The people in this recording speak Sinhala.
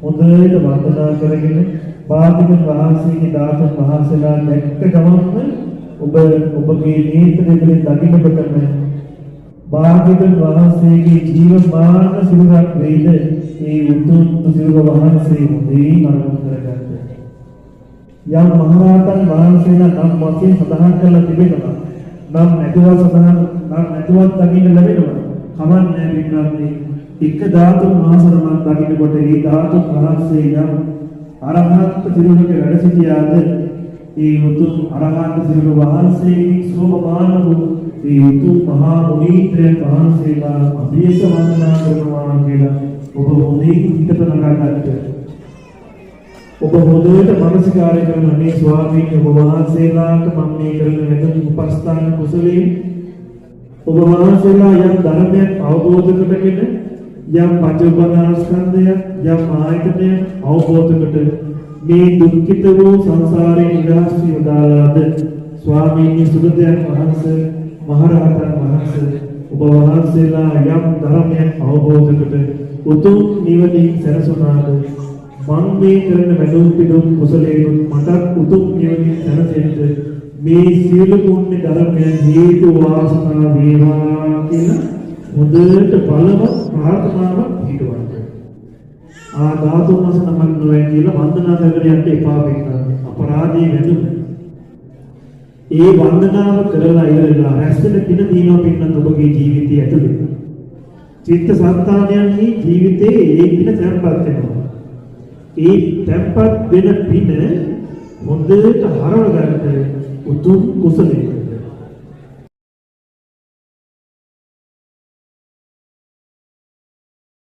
හොඳට වන්දනා කරගෙන භාග්‍යවත් වහන්සේගේ ධාතුන් වහන්සේලා දැක්ක ගමන්ම ඔබගේ නේත්‍ර දෙකෙන් දකින්නකොටම භාග්‍යවත් වහන්සේගේ ජීවමාන සිරුරක් වේද ඒ උතුම් සිරුර වහන්සේ මුදින් අරමුණු කරගන්න. යම් මහරහතන් වහන්සේලා නම් වශයෙන් සඳහන් කරලා තිබෙනවා. නම් නැතුවත් දකින්න ලැබෙනවා. කමන්නේ වින්නන්නේ එක ධාතුන් වහන්සේලා දකින්නකොට ඒ ධාතුන් වහන්සේ යම් අරහත් සිරුරක වැඩ සිටියාද ඒ උතුම් අරහත් සිරුර වහන්සේගේ සෝමමාන වූ ඒ උතුම් මහා මුනීත්‍රයන් වහන්සේලා අභියස වන්දනා කරනවා කියලා ඔබ හොඳින් හිතට නගාගන්න. ඔබ හොඳට මානසිකාරය කරන මේ ස්වාමීන් වහන්සේලාට මම මේ කරන මෙතන උපස්ථාන කුසලයෙන් ඔබ වහන්සේලා යම් ධර්මයක් අවබෝධ කරගෙන යම් පංචඋපාදානස්කන්ධය යම් ආයතනය අවබෝධ කොට මේ දුක්ඛිත වූ සංසාරේ නිදහස් වී වදාළාද ස්වාමීන් වහන්සේ මහරහතන් වහන්සේ ඔබ වහන්සේලා යම් ධර්මයක් අවබෝධ කොට උතුම් නිවනින් සැනසුණාද මම මේ කරන වැඩුම් පිටුම් කුසලයෙන් මට උතුම් නිවනින් සැනසෙන්න මේ සියලු පුණ්‍ය ධර්මයන් හේතු වාසනා වේවා කියලා හොඳට බලව ප්‍රාර්ථනාවක් පිටවන්න. ධාතුන් වහන්සේ නමක් නොවේ කියලා වන්දනා කරගෙන යන්න එපා වෙනවා. අපරාධී වැදුන. ඒ වන්දනාව කරලා ඉවරලා රැස්වෙන පින දිනව පින්නත් ඔබගේ ජීවිතය ඇතුළේ. චිත්ත සංතානයන්හි ජීවිතේ ඒ පින තැන්පත් වෙනවා. ඒ තැන්පත් වෙන පින හොඳට හරව ගන්න උතුම් කුසලයක්.